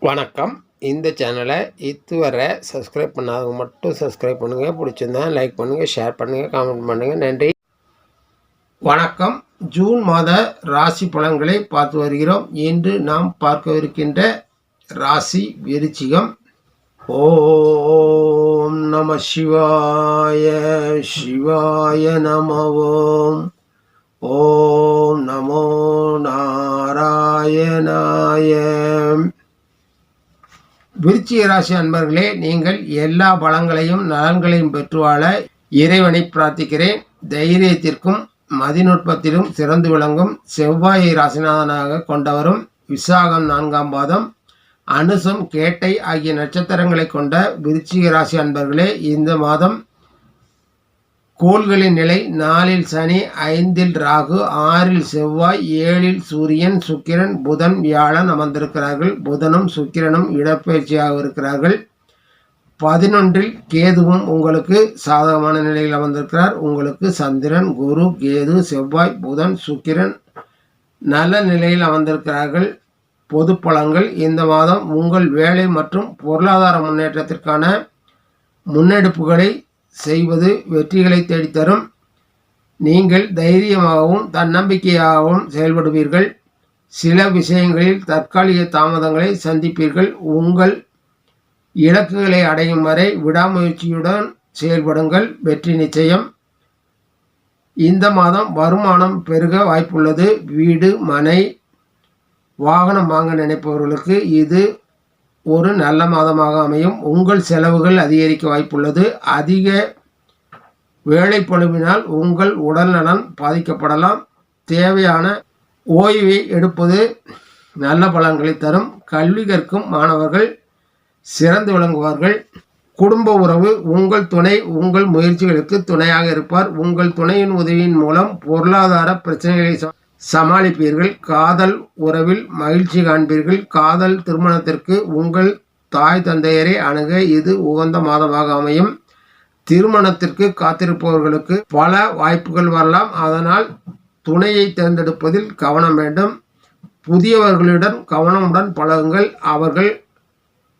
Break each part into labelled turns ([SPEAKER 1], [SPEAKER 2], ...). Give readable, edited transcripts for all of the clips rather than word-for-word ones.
[SPEAKER 1] வணக்கம். இந்த சேனலை இதுவரை சப்ஸ்கிரைப் பண்ணாதவங்க மட்டும் சப்ஸ்கிரைப் பண்ணுங்கள். பிடிச்சிருந்தா லைக் பண்ணுங்கள், ஷேர் பண்ணுங்கள், கமெண்ட் பண்ணுங்கள். நன்றி. வணக்கம். ஜூன் மாத ராசி பலன்களை பார்த்து வருகிறோம். இன்று நாம் பார்க்கவிருக்கின்ற ராசி விருச்சிகம். ஓம் நம சிவாய சிவாய நமவோம். ஓம் நமோ நாராயணாய. விருச்சிக ராசி அன்பர்களே, நீங்கள் எல்லா பலங்களையும் நலன்களையும் பெற்று வாழ இறைவனை பிரார்த்திக்கிறேன். தைரியத்திற்கும் மதிநுட்பத்திலும் சிறந்து விளங்கும் செவ்வாயை ராசிநாதனாக கொண்டவரும் விசாகம் 4ஆம் பாதம், அனுசம், கேட்டை ஆகிய நட்சத்திரங்களை கொண்ட விருச்சிக ராசி அன்பர்களே, இந்த மாதம் கோள்களின் நிலை 4இல் சனி, 5இல் ராகு, 6இல் செவ்வாய், 7இல் சூரியன், சுக்கிரன், புதன், வியாழன் அமர்ந்திருக்கிறார்கள். புதனும் சுக்கிரனும் இடப்பெயர்ச்சியாக இருக்கிறார்கள். 11இல் கேதுவும் உங்களுக்கு சாதகமான நிலையில் அமர்ந்திருக்கிறார். உங்களுக்கு சந்திரன், குரு, கேது, செவ்வாய், புதன், சுக்கிரன் நல்ல நிலையில் அமர்ந்திருக்கிறார்கள். பொது பலன்கள்: இந்த மாதம் உங்கள் வேலை மற்றும் பொருளாதார முன்னேற்றத்திற்கான முன்னெடுப்புகளை செய்வது வெற்றிகளை தேடித்தரும். நீங்கள் தைரியமாகவும் தன்னம்பிக்கையாகவும் செயல்படுவீர்கள். சில விஷயங்களில் தற்காலிக தாமதங்களை சந்திப்பீர்கள். உங்கள் இலக்குகளை அடையும் வரை விடாமுயற்சியுடன் செயல்படுங்கள். வெற்றி நிச்சயம். இந்த மாதம் வருமானம் பெருக வாய்ப்புள்ளது. வீடு, மனை, வாகனம் வாங்க நினைப்பவர்களுக்கு இது ஒரு நல்ல மாதமாக அமையும். உங்கள் செலவுகள் அதிகரிக்க வாய்ப்புள்ளது. அதிக வேலைப்பளுவினால் உங்கள் உடல்நலன் பாதிக்கப்படலாம். தேவையான ஓய்வை எடுப்பது நல்ல பலன்களை தரும். கல்வி கற்கும் மாணவர்கள் சிறந்து விளங்குவார்கள். குடும்ப உறவு: உங்கள் துணை உங்கள் முயற்சிகளுக்கு துணையாக இருப்பார். உங்கள் துணையின் உதவியின் மூலம் பொருளாதார பிரச்சனைகளை சமாளிப்பீர்கள். காதல் உறவில் மகிழ்ச்சி காண்பீர்கள். காதல் திருமணத்திற்கு உங்கள் தாய் தந்தையரை அணுக இது உகந்த மாதமாக அமையும். திருமணத்திற்கு காத்திருப்பவர்களுக்கு பல வாய்ப்புகள் வரலாம். அதனால் துணையை தேர்ந்தெடுப்பதில் கவனம் வேண்டும். புதியவர்களுடன் கவனமுடன் பழகுங்கள். அவர்கள்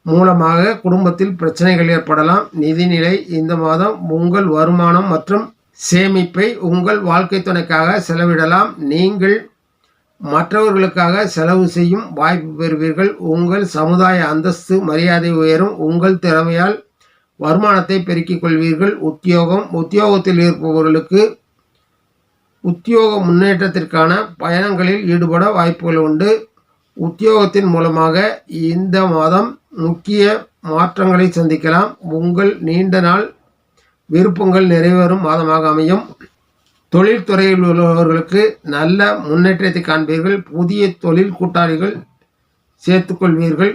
[SPEAKER 1] மூலமாக குடும்பத்தில் பிரச்சனைகள் ஏற்படலாம். நிதிநிலை: இந்த மாதம் உங்கள் வருமானம் மற்றும் சேமிப்பை உங்கள் வாழ்க்கை துணைக்காக செலவிடலாம். நீங்கள் மற்றவர்களுக்காக செலவு செய்யும் வாய்ப்பு பெறுவீர்கள். உங்கள் சமுதாய அந்தஸ்து மரியாதை உயரும். உங்கள் திறமையால் வருமானத்தை பெருக்கிக் கொள்வீர்கள். உத்தியோகத்தில் இருப்பவர்களுக்கு உத்தியோக முன்னேற்றத்திற்கான பயணங்களில் ஈடுபட வாய்ப்புகள் உண்டு. உத்தியோகத்தின் மூலமாக இந்த மாதம் முக்கிய மாற்றங்களை சந்திக்கலாம். உங்கள் நீண்ட நாள் விருப்பங்கள் நிறைவேறும் மாதமாக அமையும். தொழில்துறையில் உள்ளவர்களுக்கு நல்ல முன்னேற்றத்தை காண்பீர்கள். புதிய தொழில் கூட்டாளிகள் சேர்த்துக்கொள்வீர்கள்.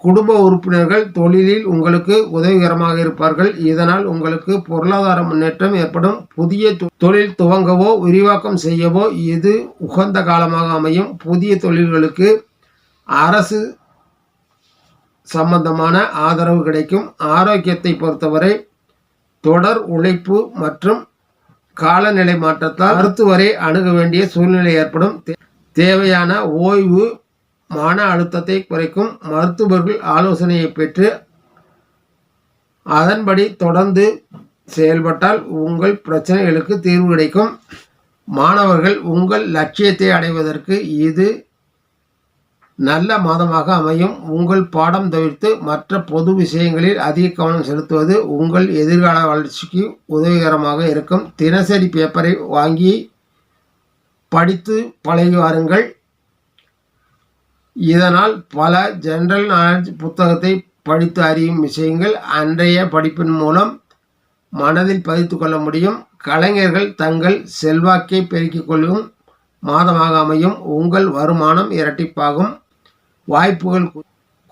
[SPEAKER 1] குடும்ப உறுப்பினர்கள் தொழிலில் உங்களுக்கு உதவிகரமாக இருப்பார்கள். இதனால் உங்களுக்கு பொருளாதார முன்னேற்றம் ஏற்படும். புதிய தொழில் துவங்கவோ விரிவாக்கம் செய்யவோ இது உகந்த காலமாக அமையும். புதிய தொழில்களுக்கு அரசு சம்பந்தமான ஆதரவு கிடைக்கும். ஆரோக்கியத்தை பொறுத்தவரை தொடர் உழைப்பு மற்றும் காலநிலை மாற்றத்தால் மருத்துவரை அணுக வேண்டிய சூழ்நிலை ஏற்படும். தேவையான ஓய்வு மன அழுத்தத்தை குறைக்கும். மருத்துவர்கள் ஆலோசனையை பெற்று அதன்படி தொடர்ந்து செயல்பட்டால் உங்கள் பிரச்சனைகளுக்கு தீர்வு கிடைக்கும். மாணவர்கள் உங்கள் லட்சியத்தை அடைவதற்கு இது நல்ல மாதமாக அமையும். உங்கள் பாடம் தவிர்த்து மற்ற பொது விஷயங்களில் அதிக கவனம் செலுத்துவது உங்கள் எதிர்கால வளர்ச்சிக்கு உதவிகரமாக இருக்கும். தினசரி பேப்பரை வாங்கி படித்து பழகி வாருங்கள். இதனால் பல ஜெனரல் நாலேஜ் புத்தகத்தை படித்து அறியும் விஷயங்கள் அன்றைய படிப்பின் மூலம் மனதில் பதித்து கொள்ள முடியும். கலைஞர்கள் தங்கள் செல்வாக்கை பெருக்கிக் கொள்ளும் மாதமாக அமையும். உங்கள் வருமானம் இரட்டிப்பாகும். வாய்ப்புகள்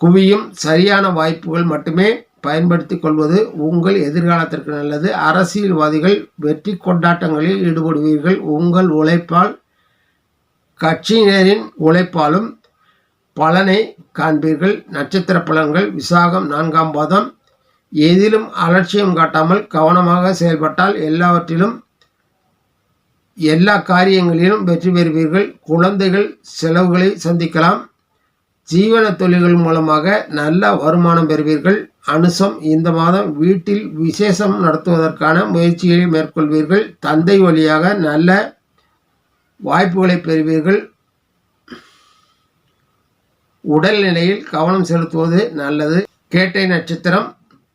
[SPEAKER 1] குவியும். சரியான வாய்ப்புகள் மட்டுமே பயன்படுத்தி கொள்வது உங்கள் எதிர்காலத்திற்கு நல்லது. அரசியல்வாதிகள் வெற்றி கொண்டாட்டங்களில் ஈடுபடுவீர்கள். உங்கள் உழைப்பால் கட்சியினரின் உழைப்பாலும் பலனை காண்பீர்கள். நட்சத்திர பலன்கள்: விசாகம் 4ஆம் பாதம். எதிலும் அலட்சியம் காட்டாமல் கவனமாக செயல்பட்டால் எல்லா காரியங்களிலும் வெற்றி பெறுவீர்கள். குழந்தைகள் செலவுகளை சந்திக்கலாம். ஜீவன தொழில்கள் மூலமாக நல்ல வருமானம் பெறுவீர்கள். அனுசம் இந்த மாதம் வீட்டில் விசேஷம் நடத்துவதற்கான முயற்சிகளை மேற்கொள்வீர்கள். தந்தை வழியாக நல்ல வாய்ப்புகளை பெறுவீர்கள். உடல்நிலையில் கவனம் செலுத்துவது நல்லது. கேட்டை நட்சத்திரம்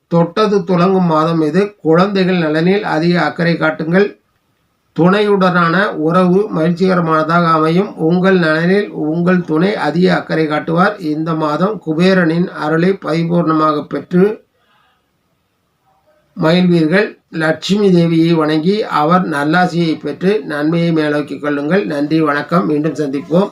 [SPEAKER 1] தொட்டது துலங்கும் மாதம் இது. குழந்தைகள் நலனில் அதிக அக்கறை காட்டுங்கள். துணையுடனான உறவு மகிழ்ச்சிகரமானதாக அமையும். உங்கள் நலனில் உங்கள் துணை அதிக அக்கறை காட்டுவார். இந்த மாதம் குபேரனின் அருளை பரிபூர்ணமாக பெற்று மகிழ்வீர்கள். லட்சுமி தேவியை வணங்கி அவர் நல்லாசியை பெற்று நன்மையை மேலோக்கிக் கொள்ளுங்கள். நன்றி, வணக்கம். மீண்டும் சந்திப்போம்.